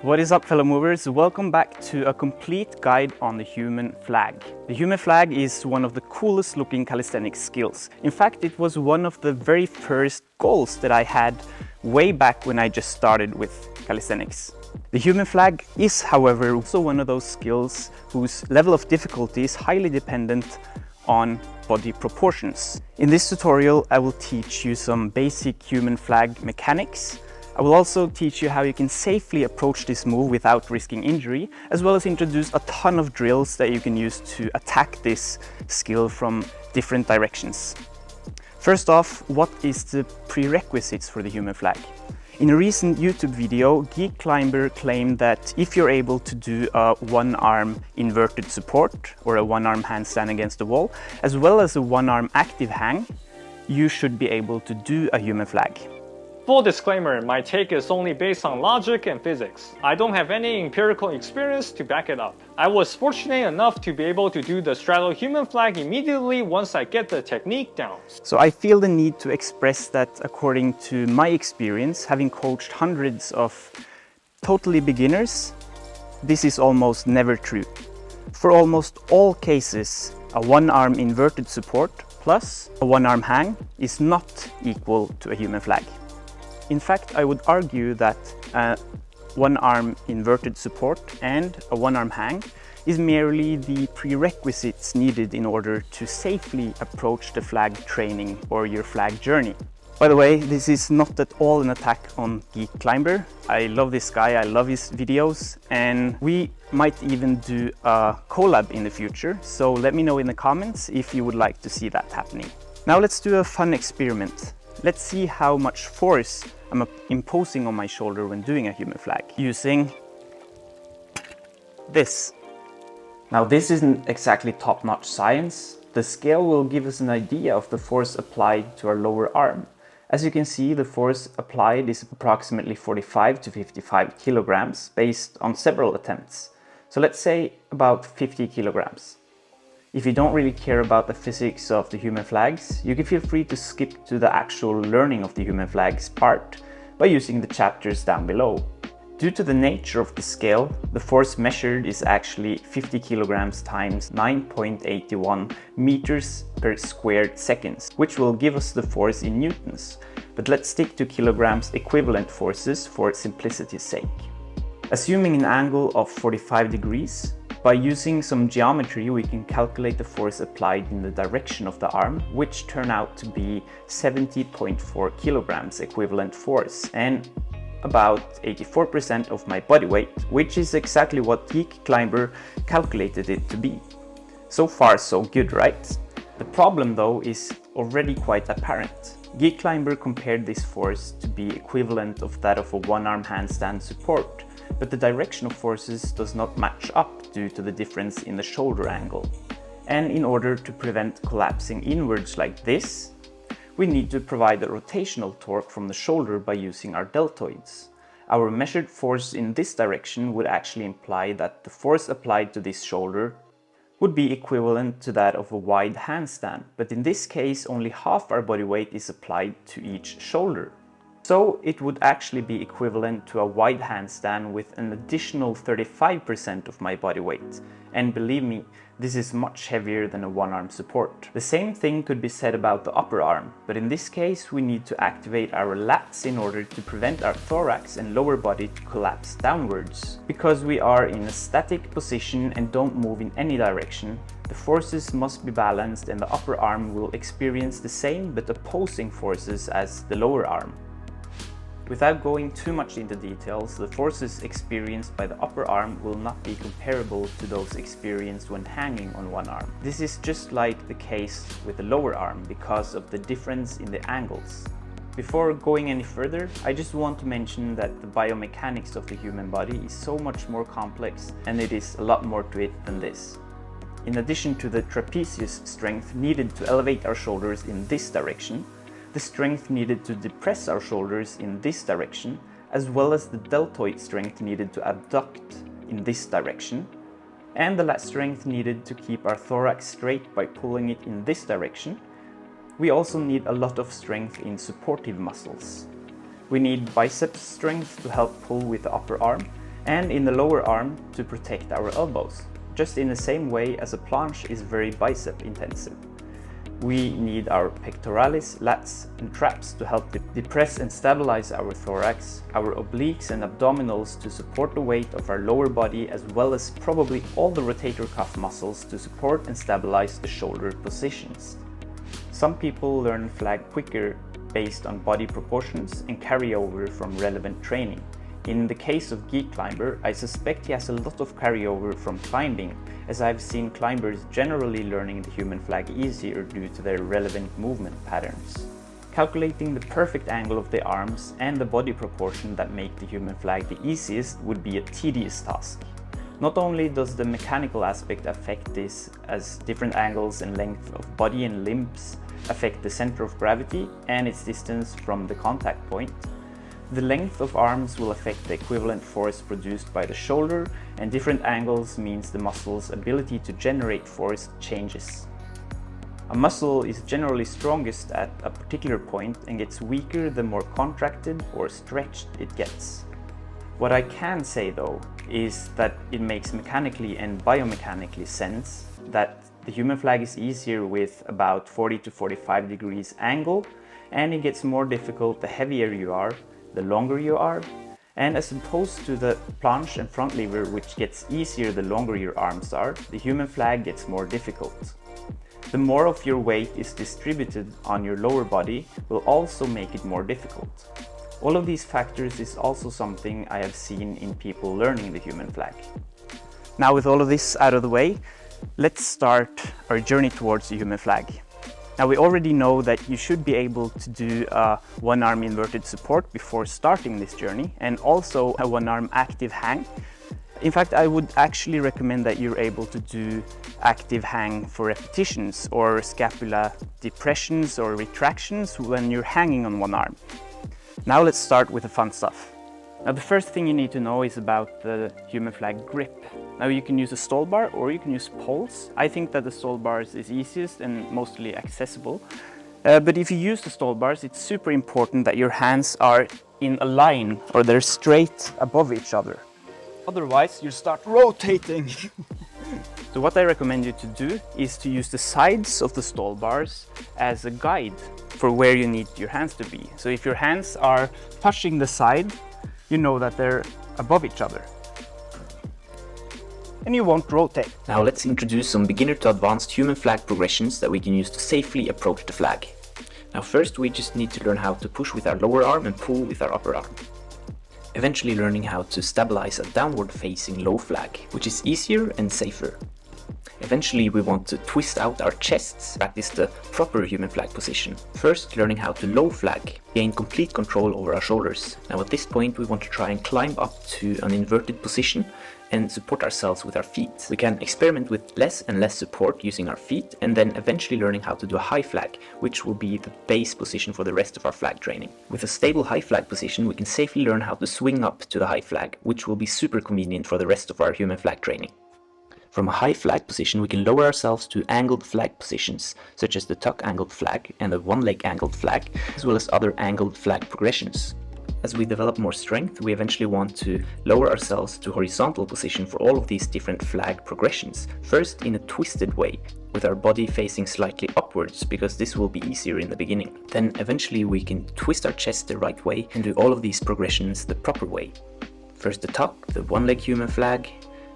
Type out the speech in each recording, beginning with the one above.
What is up, fellow movers? Welcome back to a complete guide on the human flag. The human flag is one of the coolest looking calisthenics skills. In fact, it was one of the very first goals that I had way back when I just started with calisthenics. The human flag is, however, also one of those skills whose level of difficulty is highly dependent on body proportions. In this tutorial, I will teach you some basic human flag mechanics. I will also teach you how you can safely approach this move without risking injury, as well as introduce a ton of drills that you can use to attack this skill from different directions. First off, what is the prerequisites for the human flag? In a recent YouTube video, Geek Climber claimed that if you're able to do a one-arm inverted support or a one-arm handstand against the wall, as well as a one-arm active hang, you should be able to do a human flag. Full disclaimer, my take is only based on logic and physics. I don't have any empirical experience to back it up. I was fortunate enough to be able to do the straddle human flag immediately once I get the technique down. So I feel the need to express that according to my experience, having coached hundreds of totally beginners, this is almost never true. For almost all cases, a one-arm inverted support plus a one-arm hang is not equal to a human flag. In fact, I would argue that a one-arm inverted support and a one-arm hang is merely the prerequisites needed in order to safely approach the flag training or your flag journey. By the way, this is not at all an attack on Geek Climber. I love this guy, I love his videos, and we might even do a collab in the future, so let me know in the comments if you would like to see that happening. Now let's do a fun experiment. Let's see how much force I'm imposing on my shoulder when doing a human flag using this. Now this isn't exactly top-notch science. The scale will give us an idea of the force applied to our lower arm. As you can see, the force applied is approximately 45 to 55 kilograms based on several attempts. So let's say about 50 kilograms. If you don't really care about the physics of the human flags, you can feel free to skip to the actual learning of the human flags part by using the chapters down below. Due to the nature of the scale, the force measured is actually 50 kilograms times 9.81 meters per squared seconds, which will give us the force in newtons. But let's stick to kilograms equivalent forces for simplicity's sake. Assuming an angle of 45 degrees, by using some geometry, we can calculate the force applied in the direction of the arm, which turn out to be 70.4 kilograms equivalent force and about 84% of my body weight, which is exactly what Geek Climber calculated it to be. So far so good, right? The problem though is already quite apparent. Geek Climber compared this force to be equivalent of that of a one-arm handstand support, but the direction of forces does not match up due to the difference in the shoulder angle. And in order to prevent collapsing inwards like this, we need to provide a rotational torque from the shoulder by using our deltoids. Our measured force in this direction would actually imply that the force applied to this shoulder would be equivalent to that of a wide handstand, but in this case only half our body weight is applied to each shoulder. So it would actually be equivalent to a wide handstand with an additional 35% of my body weight. And believe me, this is much heavier than a one-arm support. The same thing could be said about the upper arm, but in this case we need to activate our lats in order to prevent our thorax and lower body to collapse downwards. Because we are in a static position and don't move in any direction, the forces must be balanced and the upper arm will experience the same but opposing forces as the lower arm. Without going too much into details, the forces experienced by the upper arm will not be comparable to those experienced when hanging on one arm. This is just like the case with the lower arm because of the difference in the angles. Before going any further, I just want to mention that the biomechanics of the human body is so much more complex and it is a lot more to it than this. In addition to the trapezius strength needed to elevate our shoulders in this direction, the strength needed to depress our shoulders in this direction, as well as the deltoid strength needed to abduct in this direction, and the lat strength needed to keep our thorax straight by pulling it in this direction. We also need a lot of strength in supportive muscles. We need biceps strength to help pull with the upper arm, and in the lower arm to protect our elbows, just in the same way as a planche is very bicep intensive. We need our pectoralis, lats and traps to help depress and stabilize our thorax, our obliques and abdominals to support the weight of our lower body, as well as probably all the rotator cuff muscles to support and stabilize the shoulder positions. Some people learn flag quicker based on body proportions and carryover from relevant training. In the case of Geek Climber, I suspect he has a lot of carryover from climbing, as I've seen climbers generally learning the human flag easier due to their relevant movement patterns. Calculating the perfect angle of the arms and the body proportion that make the human flag the easiest would be a tedious task. Not only does the mechanical aspect affect this, as different angles and length of body and limbs affect the center of gravity and its distance from the contact point, the length of arms will affect the equivalent force produced by the shoulder, and different angles means the muscle's ability to generate force changes. A muscle is generally strongest at a particular point and gets weaker the more contracted or stretched it gets. What I can say though is that it makes mechanically and biomechanically sense that the human flag is easier with about 40 to 45 degrees angle, and it gets more difficult the heavier you are, the longer you are, and as opposed to the planche and front lever, which gets easier the longer your arms are, the human flag gets more difficult. The more of your weight is distributed on your lower body will also make it more difficult. All of these factors is also something I have seen in people learning the human flag. Now, with all of this out of the way, let's start our journey towards the human flag. Now, we already know that you should be able to do a one-arm inverted support before starting this journey, and also a one-arm active hang. In fact, I would actually recommend that you're able to do active hang for repetitions or scapula depressions or retractions when you're hanging on one arm. Now let's start with the fun stuff. Now, the first thing you need to know is about the human flag grip. Now, you can use a stall bar or you can use poles. I think that the stall bars is easiest and mostly accessible. But if you use the stall bars, it's super important that your hands are in a line or they're straight above each other. Otherwise, you'll start rotating. So what I recommend you to do is to use the sides of the stall bars as a guide for where you need your hands to be. So if your hands are touching the side, you know that they're above each other, and you won't rotate. Now let's introduce some beginner to advanced human flag progressions that we can use to safely approach the flag. Now first we just need to learn how to push with our lower arm and pull with our upper arm. Eventually learning how to stabilize a downward facing low flag, which is easier and safer. Eventually we want to twist out our chests, practice the proper human flag position. First, learning how to low flag, gain complete control over our shoulders. Now at this point we want to try and climb up to an inverted position and support ourselves with our feet. We can experiment with less and less support using our feet, and then eventually learning how to do a high flag, which will be the base position for the rest of our flag training. With a stable high flag position we can safely learn how to swing up to the high flag, which will be super convenient for the rest of our human flag training. From a high flag position we can lower ourselves to angled flag positions, such as the tuck angled flag and the one leg angled flag, as well as other angled flag progressions. As we develop more strength, we eventually want to lower ourselves to horizontal position for all of these different flag progressions. First in a twisted way, with our body facing slightly upwards, because this will be easier in the beginning. Then eventually we can twist our chest the right way and do all of these progressions the proper way. First the tuck, the one leg human flag,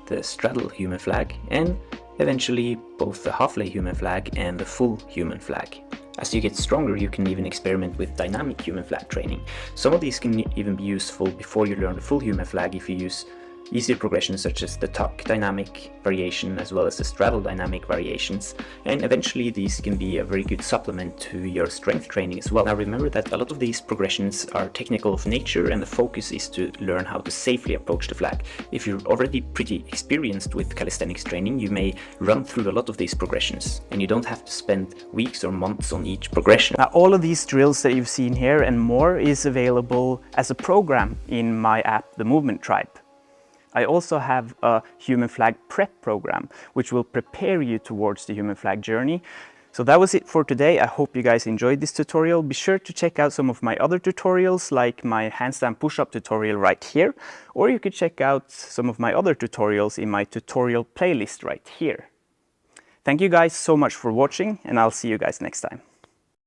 the straddle human flag, and eventually both the half leg human flag and the full human flag. As you get stronger, you can even experiment with dynamic human flag training. Some of these can even be useful before you learn the full human flag if you use easier progressions such as the tuck dynamic variation as well as the straddle dynamic variations, and eventually these can be a very good supplement to your strength training as well. Now remember that a lot of these progressions are technical of nature and the focus is to learn how to safely approach the flag. If you're already pretty experienced with calisthenics training, you may run through a lot of these progressions and you don't have to spend weeks or months on each progression. Now, all of these drills that you've seen here and more is available as a program in my app, The Movement Tribe. I also have a human flag prep program, which will prepare you towards the human flag journey So that was it for today. I hope you guys enjoyed this tutorial. Be sure to check out some of my other tutorials, like my handstand push-up tutorial right here, or you could check out some of my other tutorials in my tutorial playlist right here. Thank you guys so much for watching, and I'll see you guys next time.